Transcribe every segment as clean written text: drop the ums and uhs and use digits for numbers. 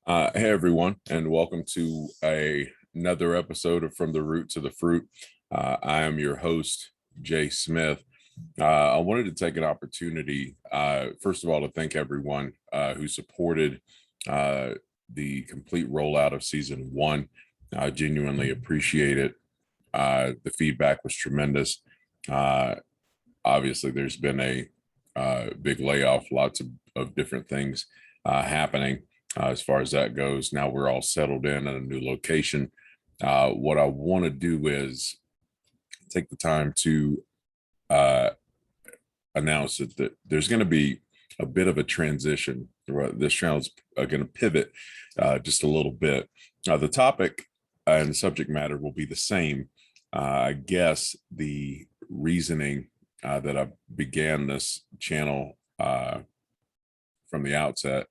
Hey everyone, and welcome to another episode of From the Root to the Fruit. I am your host, Jay Smith. I wanted to take an opportunity, first of all, to thank everyone who supported uh, the complete rollout of season one. I genuinely appreciate it. The feedback was tremendous. Uh, Obviously, there's been a big layoff, lots of different things happening as far as that goes. Now we're all settled in at a new location. What I want to do is take the time to uh, announce that there's going to be a bit of a transition. This channel is going to pivot just a little bit. The topic and the subject matter will be the same. I guess the reasoning that I began this channel from the outset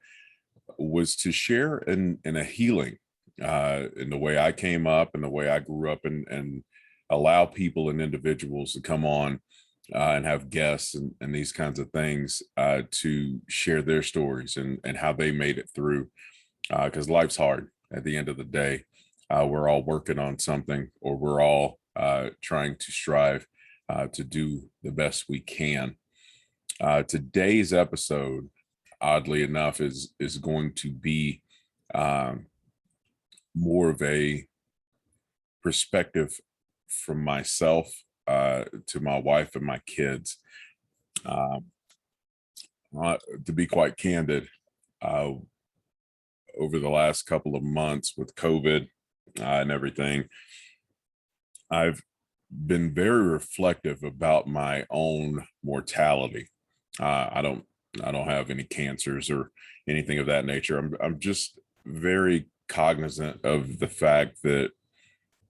was to share in a healing in the way I came up and the way I grew up, and allow people and individuals to come on and have guests and these kinds of things to share their stories and how they made it through, because life's hard at the end of the day. We're all working on something, or we're all trying to strive to do the best we can. Today's episode, oddly enough, is going to be um, more of a perspective from myself to my wife and my kids. Um, to be quite candid, uh, over the last couple of months with COVID and everything, I've been very reflective about my own mortality. I don't have any cancers or anything of that nature. I'm just very cognizant of the fact that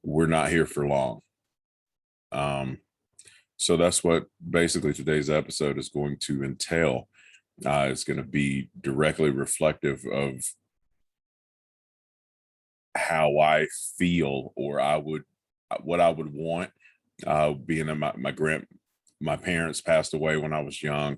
we're not here for long. So that's what basically today's episode is going to entail. It's going to be directly reflective of how I feel, or what I would want. Being that my parents passed away when I was young.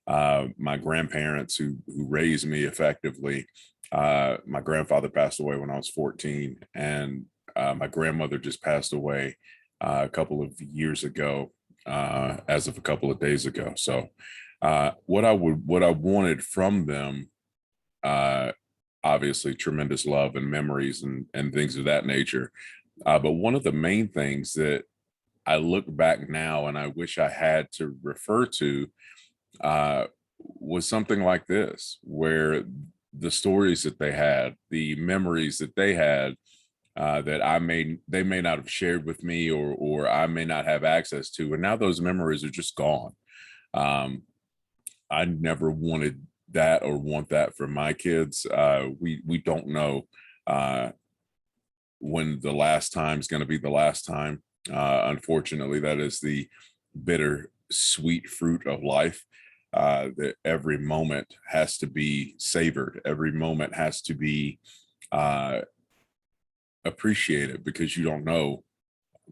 My grandparents who raised me effectively. My grandfather passed away when I was 14, and my grandmother just passed away a couple of years ago, as of a couple of days ago. So, what I wanted from them, uh, obviously, tremendous love and memories and things of that nature. But one of the main things that I look back now and I wish I had to refer to was something like this, where the stories that they had, the memories that they had, that they may not have shared with me, or I may not have access to, and now those memories are just gone. Um, I never wanted that or want that for my kids. We don't know when the last time is going to be the last time. Unfortunately, that is the bitter sweet fruit of life. That every moment has to be savored. Every moment has to be uh, appreciated, because you don't know.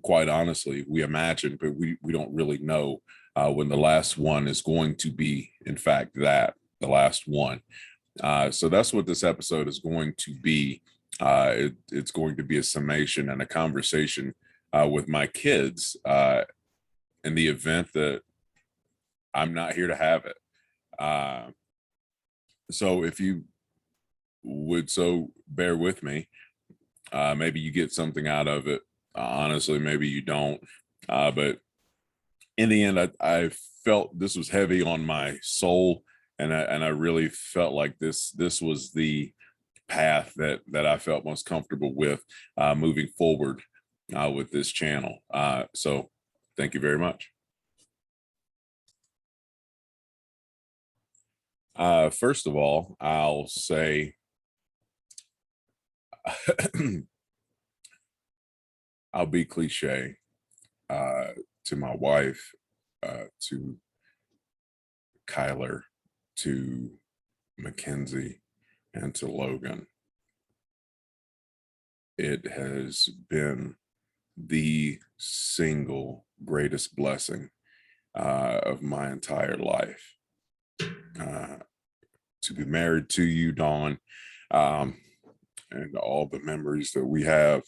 Quite honestly, we imagine, but we don't really know when the last one is going to be, in fact, the last one. So that's what this episode is going to be. It's going to be a summation and a conversation with my kids in the event that I'm not here to have it. Uh, so if you would so bear with me, maybe you get something out of it. Honestly, maybe you don't. But in the end, I felt this was heavy on my soul, and I really felt like this was the path that I felt most comfortable with moving forward with this channel. So thank you very much. First of all, I'll say I'll be cliche to my wife, to Kyler, to Mackenzie, and to Logan. It has been the single greatest blessing of my entire life. To be married to you, Dawn, um, and all the memories that we have,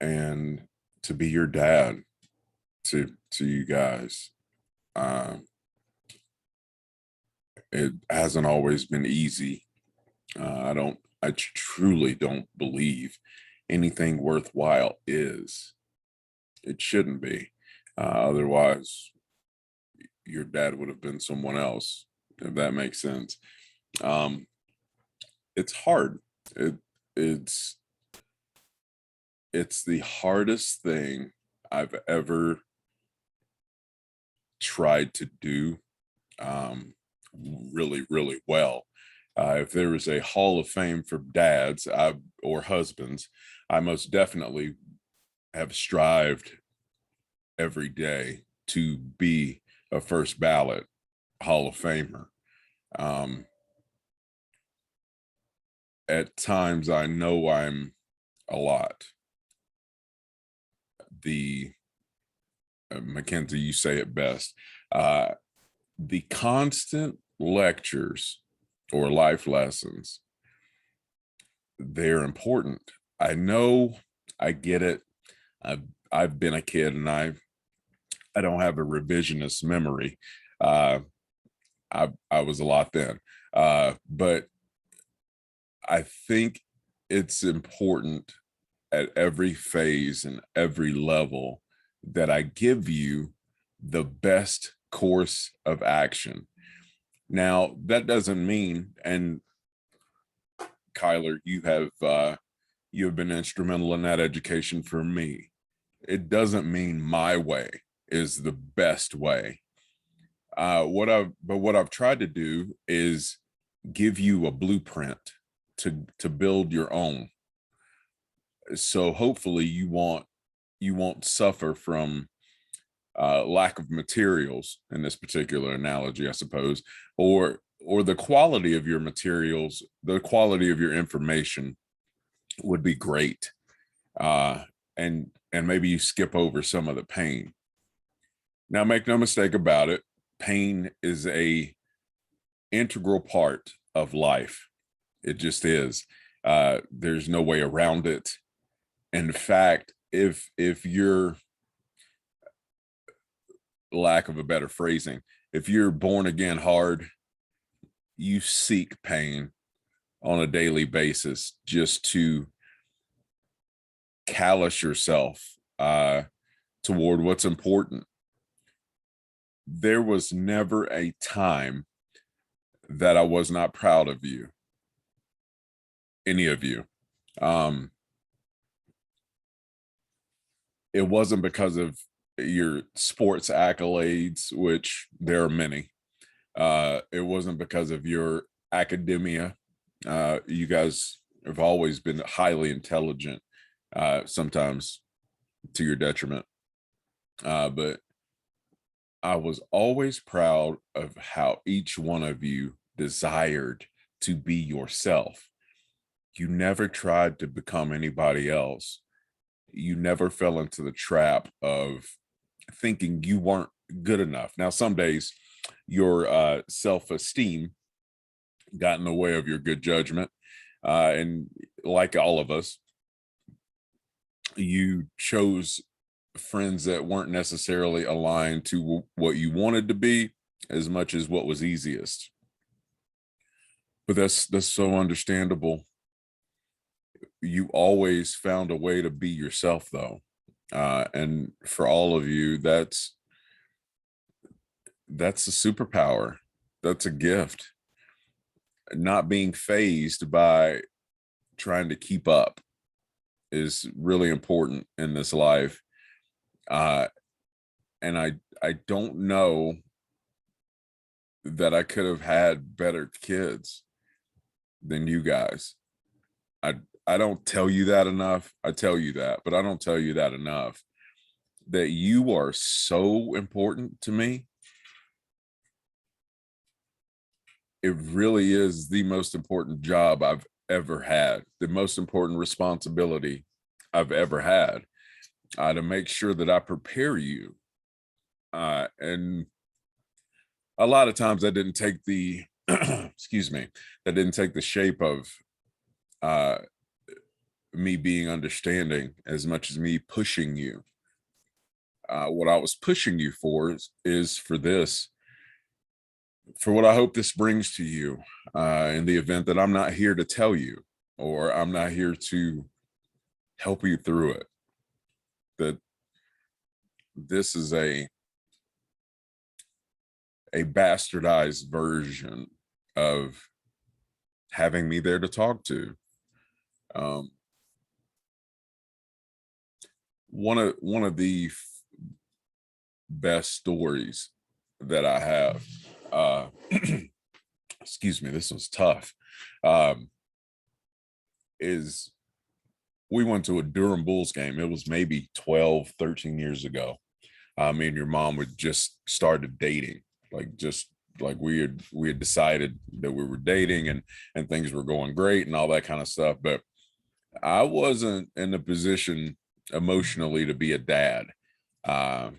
and to be your dad to you guys. Um, it hasn't always been easy. I truly don't believe anything worthwhile is. It shouldn't be. Otherwise, your dad would have been someone else, if that makes sense. Um, it's hard. It it's it's the hardest thing I've ever tried to do, um, really, really well. If there was a hall of fame for dads or husbands, I most definitely have strived every day to be a first ballot Hall of Famer. Um, at times, I know I'm a lot. The Mackenzie, you say it best. Uh, the constant lectures or life lessons, they're important. I know, I get it. I've I've been a kid, and I don't have a revisionist memory. Uh, I was a lot then, but I think it's important at every phase and every level that I give you the best course of action. Now, that doesn't mean, and Kyler, you have been instrumental in that education for me. It doesn't mean my way is the best way. What I've tried to do is give you a blueprint to build your own. So hopefully you won't suffer from lack of materials in this particular analogy, I suppose, or the quality of your materials, the quality of your information would be great, uh, and maybe you skip over some of the pain. Now, make no mistake about it, pain is a integral part of life. It just is. There's no way around it. In fact, if you're, lack of a better phrasing, if you're born again hard, you seek pain on a daily basis just to callous yourself toward what's important. There was never a time that I was not proud of you, any of you. Um, it wasn't because of your sports accolades, which there are many. It wasn't because of your academia. You guys have always been highly intelligent, sometimes to your detriment. But I was always proud of how each one of you desired to be yourself. You never tried to become anybody else. You never fell into the trap of thinking you weren't good enough. Now, some days your self-esteem got in the way of your good judgment. And like all of us, you chose friends that weren't necessarily aligned to what you wanted to be as much as what was easiest. But that's so understandable. You always found a way to be yourself, though. And for all of you, that's a superpower. That's a gift. Not being phased by trying to keep up is really important in this life. Uh, and I don't know that I could have had better kids than you guys. I I don't tell you that enough. I tell you that, but I don't tell you that enough. That you are so important to me. It really is the most important job I've ever had, the most important responsibility I've ever had, to make sure that I prepare you. And a lot of times that didn't take the, excuse me, that didn't take the shape of uh, me being understanding as much as me pushing you. What I was pushing you for is for this, for what I hope this brings to you, in the event that I'm not here to tell you, or I'm not here to help you through it. That this is a bastardized version of having me there to talk to. Um, one of the best stories that I have. Excuse me, this was tough. Um, is we went to a Durham Bulls game. It was maybe 12, 13 years ago. Me and your mom would just started dating, just like we had decided that we were dating, and things were going great and all that kind of stuff. But I wasn't in a position emotionally to be a dad. Uh,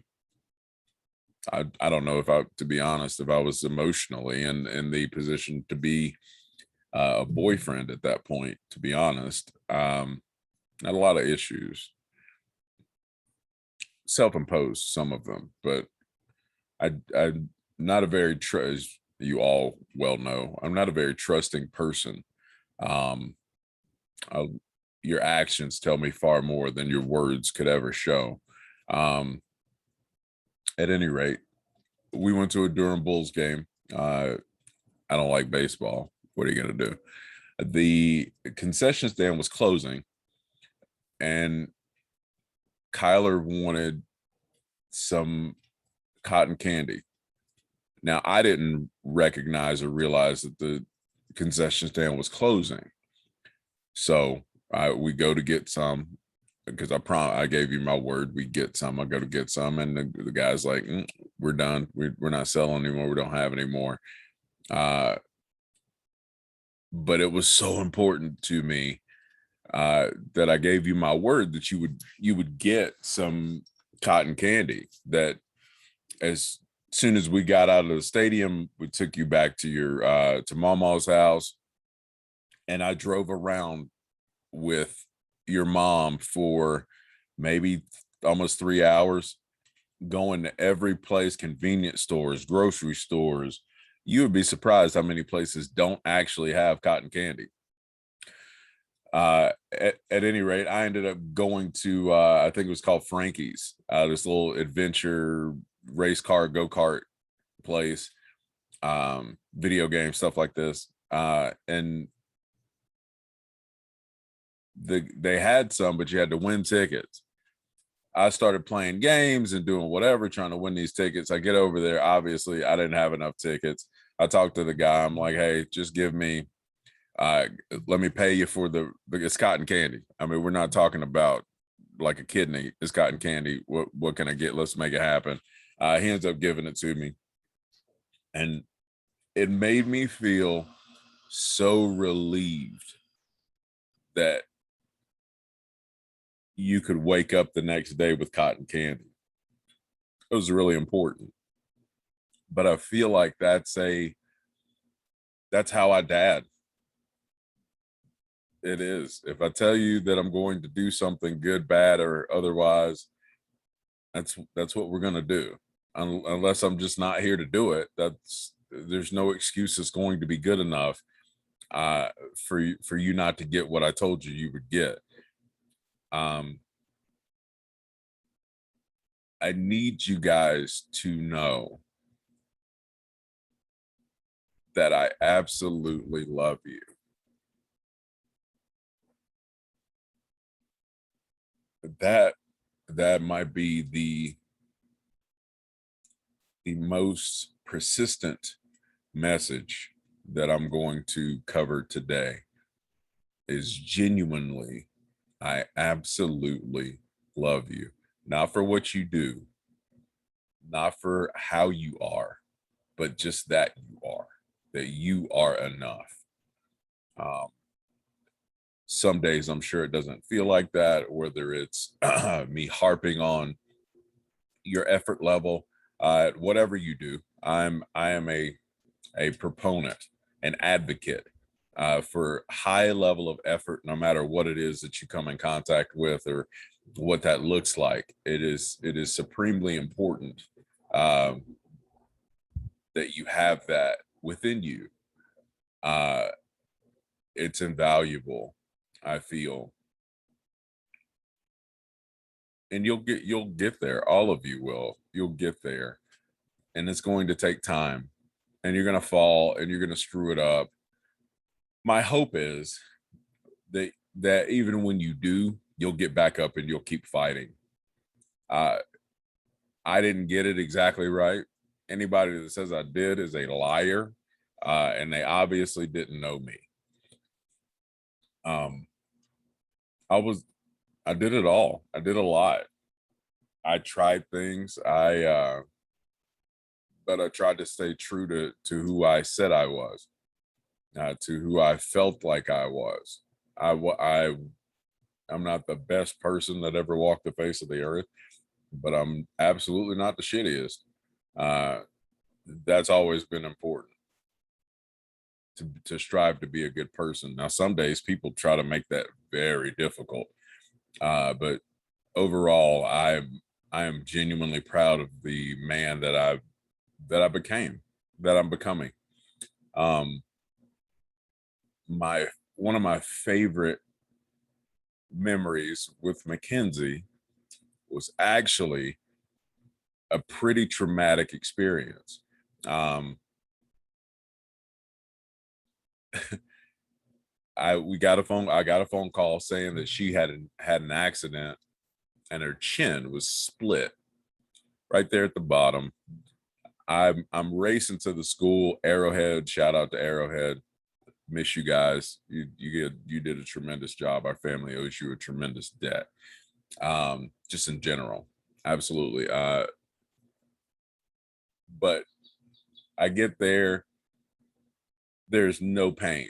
I don't know, if I, to be honest, if I was emotionally in the position to be a boyfriend at that point, to be honest. Had a lot of issues, self-imposed, some of them, but I'm not a very as you all well know, I'm not a very trusting person. Um, I, your actions tell me far more than your words could ever show. Um, at any rate, we went to a Durham Bulls game. I don't like baseball. What are you going to do? The concession stand was closing, and Kyler wanted some cotton candy. Now, I didn't recognize or realize that the concession stand was closing. So we go to get some, because I gave you my word, we get some. I go to get some, and the guy's like, we're done. We're not selling anymore. We don't have any more. But it was so important to me that I gave you my word that you would get some cotton candy. That as soon as we got out of the stadium, we took you back to your to Mama's house, and I drove around with your mom for maybe almost 3 hours, going to every place, convenience stores, grocery stores. You would be surprised how many places don't actually have cotton candy. At any rate, I ended up going to I think it was called Frankie's, this little adventure race car go-kart place, video game stuff like this, and they had some, but you had to win tickets. I started playing games and doing whatever, trying to win these tickets. I get over there. Obviously, I didn't have enough tickets. I talked to the guy. I'm like, hey, just give me, let me pay you for it's cotton candy. I mean, we're not talking about like a kidney. It's cotton candy. What can I get? Let's make it happen. He ends up giving it to me. And it made me feel so relieved that you could wake up the next day with cotton candy. It was really important. But I feel like that's how I dad. It is. If I tell you that I'm going to do something good, bad, or otherwise, that's what we're going to do. Unless I'm just not here to do it, there's no excuse that's going to be good enough for you not to get what I told you would get. I need you guys to know that I absolutely love you. That might be the most persistent message that I'm going to cover today. Is genuinely, I absolutely love you. Not for what you do, not for how you are, but just that you are enough. Um, some days I'm sure it doesn't feel like that, whether it's me harping on your effort level, whatever you do. I am a proponent, an advocate for high level of effort, no matter what it is that you come in contact with or what that looks like. It is supremely important um, that you have that within you. Uh, it's invaluable, I feel, and you'll get there. All of you will. You'll get there, and it's going to take time, and you're going to fall, and you're going to screw it up. My hope is that even when you do, you'll get back up and you'll keep fighting. Uh, I didn't get it exactly right. Anybody that says I did is a liar, and they obviously didn't know me. Um, I was, I did it all. I did a lot. I tried things. But I tried to stay true to who I said I was, to who I felt like I was. I'm not the best person that ever walked the face of the earth, but I'm absolutely not the shittiest. Uh, that's always been important to strive to be a good person. Now, some days people try to make that very difficult, but overall, I am genuinely proud of the man that I became, that I'm becoming. Um, my One of my favorite memories with Mackenzie was actually a pretty traumatic experience. Um, I got a phone call saying that she had an accident and her chin was split right there at the bottom. I'm racing to the school, Arrowhead. Shout out to Arrowhead. Miss you guys. You did a tremendous job. Our family owes you a tremendous debt. Just in general, absolutely. But I get there, there's no pain.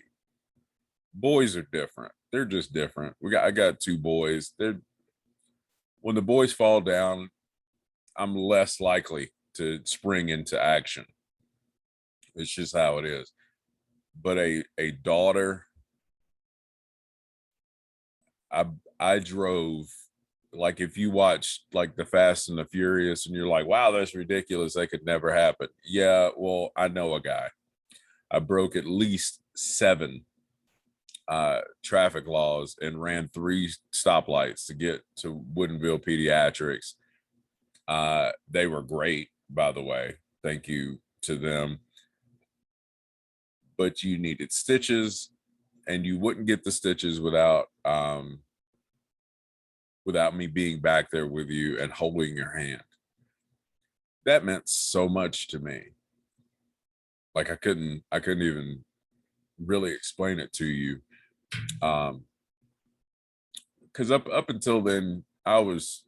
Boys are different. They're just different. I got two boys. They're When the boys fall down, I'm less likely to spring into action. It's just how it is. But a daughter, I I drove, like, if you watch like the Fast and the Furious and you're like, wow, that's ridiculous. That could never happen. Yeah, well, I know a guy. I broke at least seven traffic laws and ran three stoplights to get to Woodinville Pediatrics. They were great, by the way. Thank you to them. But you needed stitches, and you wouldn't get the stitches without me being back there with you and holding your hand. That meant so much to me. Like, I couldn't even really explain it to you. Because up until then, I was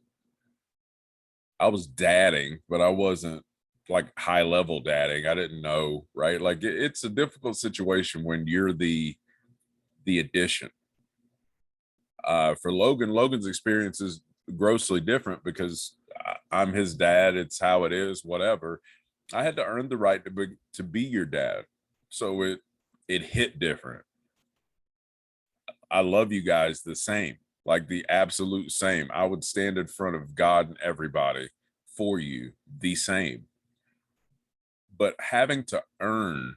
dadding, but I wasn't like high level dadding. I didn't know, right? Like, it's a difficult situation when you're the addition. For Logan's experience is grossly different because I'm his dad. It's how it is. Whatever. I had to earn the right to be your dad, so it hit different. I love you guys the same, like the absolute same. I would stand in front of God and everybody for you the same. But having to earn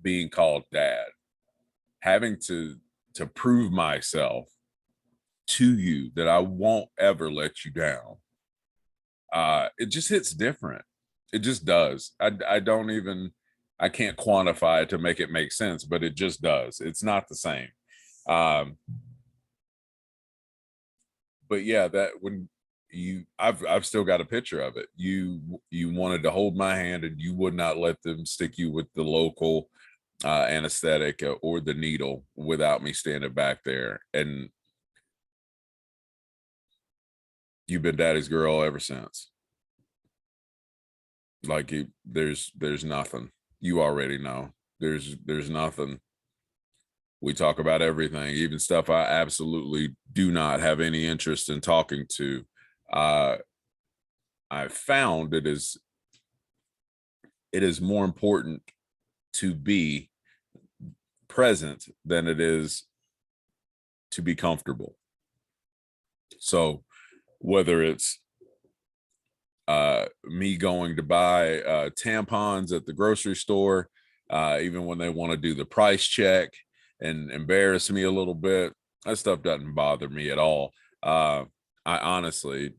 being called dad, having to prove myself to you that I won't ever let you down, it just hits different. It just does. I don't even, I can't quantify it to make it make sense, but it just does. It's not the same. Um, but yeah, that when I've still got a picture of it. You wanted to hold my hand and you would not let them stick you with the local anesthetic or the needle without me standing back there. And you've been daddy's girl ever since. Like, there's nothing. You already know. There's nothing. We talk about everything, even stuff I absolutely do not have any interest in talking to. Uh, I found it is more important to be present than it is to be comfortable. So whether it's me going to buy tampons at the grocery store, even when they want to do the price check and embarrass me a little bit, that stuff doesn't bother me at all. I honestly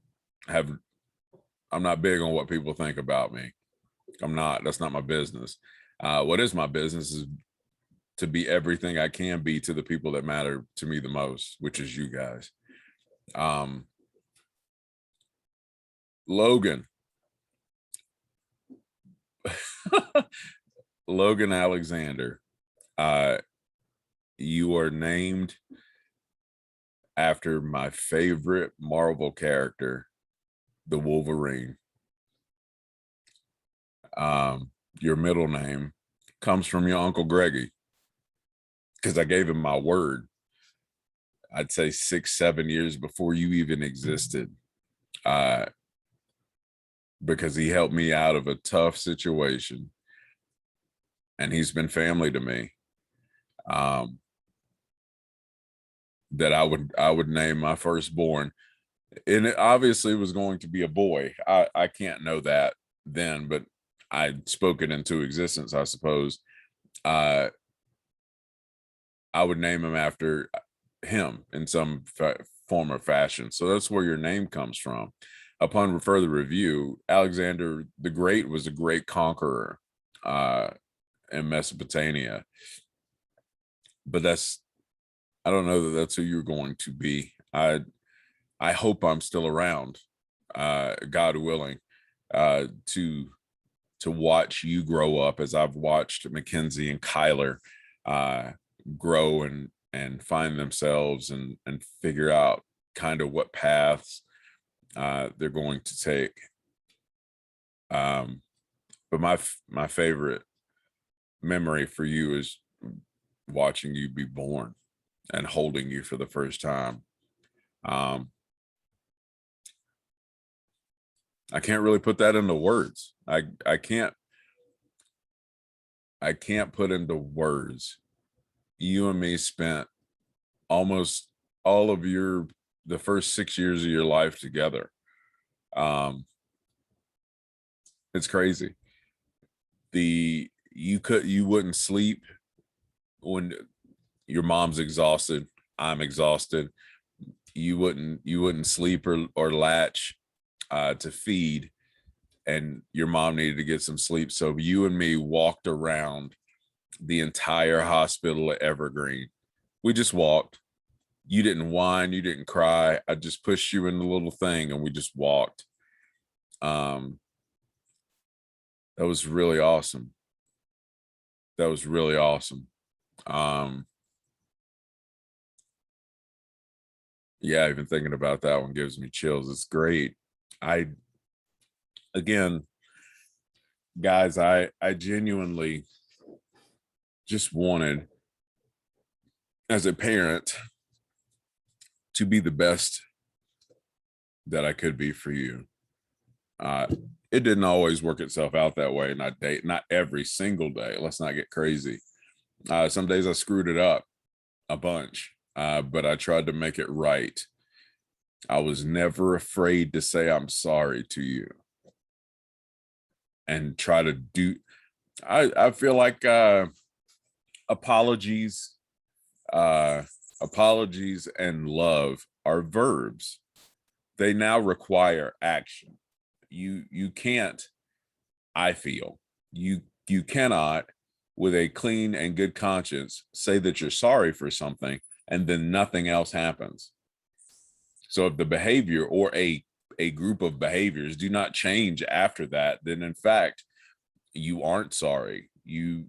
I'm not big on what people think about me. That's not my business. What is my business is to be everything I can be to the people that matter to me the most, which is you guys. Logan. Logan Alexander. You are named after my favorite Marvel character, the Wolverine. Your middle name comes from your Uncle Greggy, because I gave him my word, I'd say 6-7 years before you even existed, because he helped me out of a tough situation, and he's been family to me. That I would name my firstborn, and it obviously was going to be a boy. I can't know that then, but I spoke it into existence, I suppose. I would name him after him in some form or fashion. So that's where your name comes from. Upon further review, Alexander the Great was a great conqueror in Mesopotamia. But I don't know that that's who you're going to be. I hope I'm still around, God willing, to watch you grow up as I've watched Mackenzie and Kyler grow and find themselves and figure out kind of what paths they're going to take. But my favorite memory for you is watching you be born and holding you for the first time. I can't really put that into words. I can't put into words. You and me spent almost all of the first 6 years of your life together. It's crazy. You wouldn't sleep when your mom's exhausted, I'm exhausted. You wouldn't sleep or latch to feed, and your mom needed to get some sleep. So you and me walked around the entire hospital at Evergreen. We just walked. You didn't whine, you didn't cry. I just pushed you in the little thing and we just walked. That was really awesome. That was really awesome. Yeah, even thinking about that one gives me chills. It's great. Again, guys, I genuinely just wanted, as a parent, to be the best that I could be for you. It didn't always work itself out that way. Not every single day. Let's not get crazy. Some days I screwed it up a bunch, but I tried to make it right. I was never afraid to say I'm sorry to you and try to do. I feel like apologies, apologies and love are verbs. They now require action. You can't. I feel you cannot, with a clean and good conscience, say that you're sorry for something and then nothing else happens. So if the behavior or a group of behaviors do not change after that, then in fact you aren't sorry. You're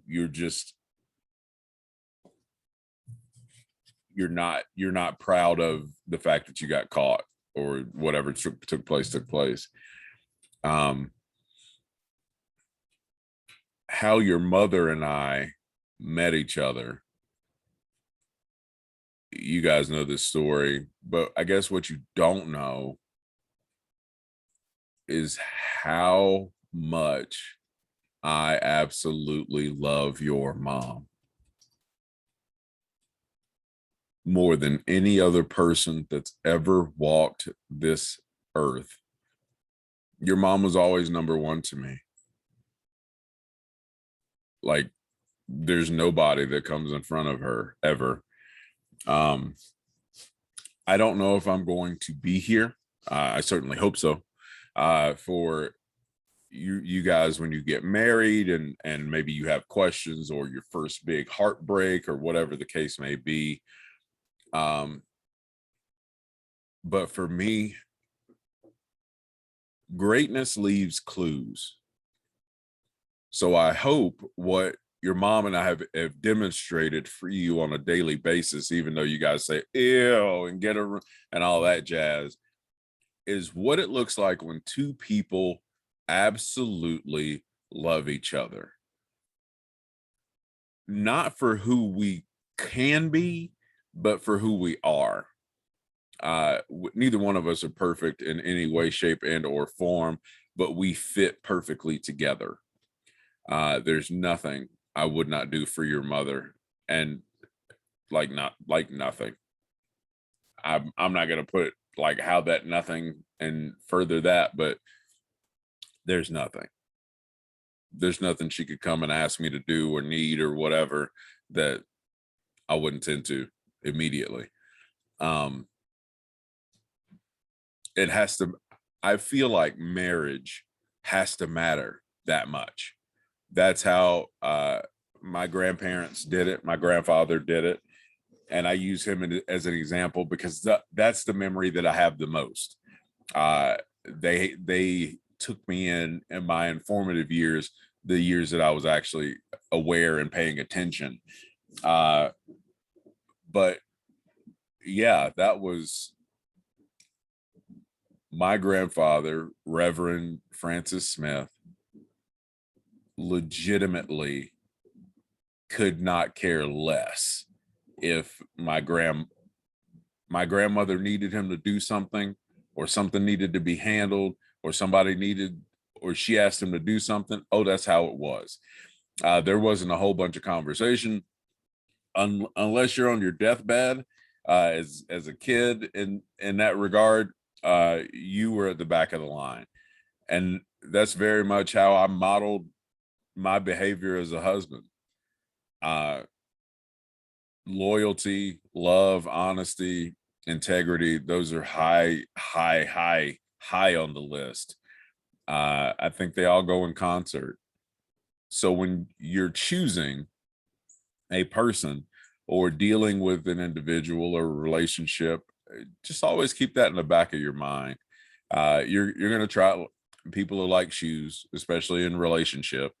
not proud of the fact that you got caught or whatever took place. How your mother and I met each other, you guys know this story, but I guess what you don't know is how much I absolutely love your mom. more than any other person that's ever walked this earth. Your mom was always number one to me. Like, there's nobody that comes in front of her ever. Um, I don't know if I'm going to be here. I certainly hope so. For you guys, when you get married and maybe you have questions or your first big heartbreak or whatever the case may be. But for me, greatness leaves clues. So I hope what your mom and I have demonstrated for you on a daily basis, even though you guys say ew and get a and all that jazz, is what it looks like when two people absolutely love each other. Not for who we can be, but for who we are. Neither one of us are perfect in any way, shape, and or form, but we fit perfectly together. There's nothing I would not do for your mother, and not like nothing. I'm not gonna put like how that nothing and further that, but there's nothing. There's nothing she could come and ask me to do or need or whatever that I wouldn't tend to immediately. Um, it has to. I feel like marriage has to matter that much. That's how my grandparents did it. My grandfather did it, and I use him as an example because that's the memory that I have the most. They took me in my informative years, the years that I was actually aware and paying attention. But yeah, that was my grandfather, Reverend Francis Smith, legitimately could not care less if my grandmother needed him to do something, or something needed to be handled, or somebody needed, or she asked him to do something. Oh, that's how it was. There wasn't a whole bunch of conversation unless you're on your deathbed. As a kid, in that regard, you were at the back of the line, and that's very much how I modeled my behavior as a husband. Uh, Loyalty, love, honesty, integrity, those are high, high, high, high on the list. I think they all go in concert. So when you're choosing a person or dealing with an individual or a relationship, just always keep that in the back of your mind. You're going to try. People are like shoes, especially in relationship.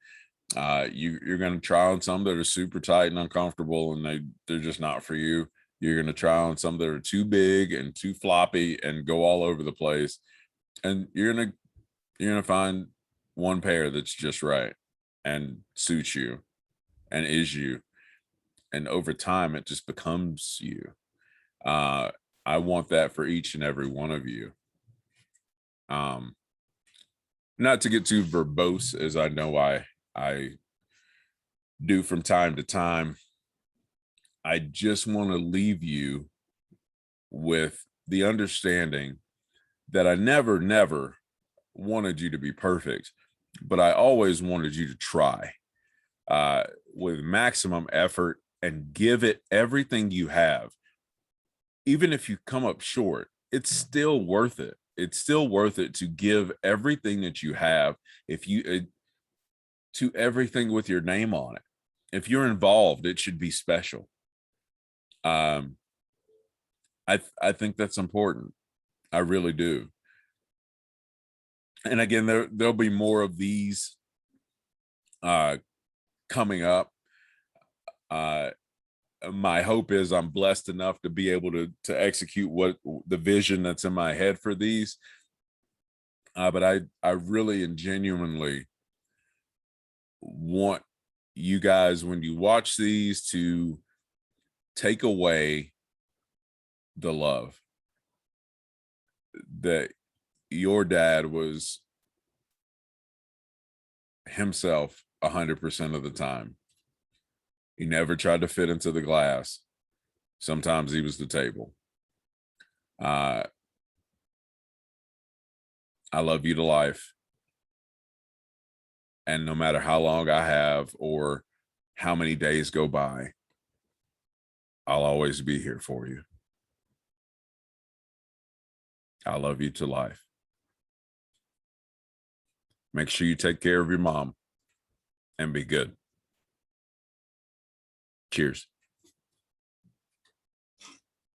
You're going to try on some that are super tight and uncomfortable, and they're just not for you. You're going to try on some that are too big and too floppy and go all over the place, and you're gonna find one pair that's just right and suits you and is you, and over time it just becomes you. uh I want that for each and every one of you. um Not to get too verbose, as I know I do from time to time, I just want to leave you with the understanding that I never wanted you to be perfect, but I always wanted you to try with maximum effort and give it everything you have. Even if you come up short, it's still worth it. It's still worth it to give everything that you have. If you To everything with your name on it. If you're involved, it should be special. Um, I think that's important. I really do. And again, there'll be more of these uh, coming up. Uh, my hope is I'm blessed enough to be able to execute what the vision that's in my head for these. But I really and genuinely want you guys, when you watch these, to take away the love that your dad was himself 100% of the time. He never tried to fit into the glass. Sometimes he was the table. I love you to life. And no matter how long I have or how many days go by, I'll always be here for you. I love you to life. Make sure you take care of your mom and be good. Cheers.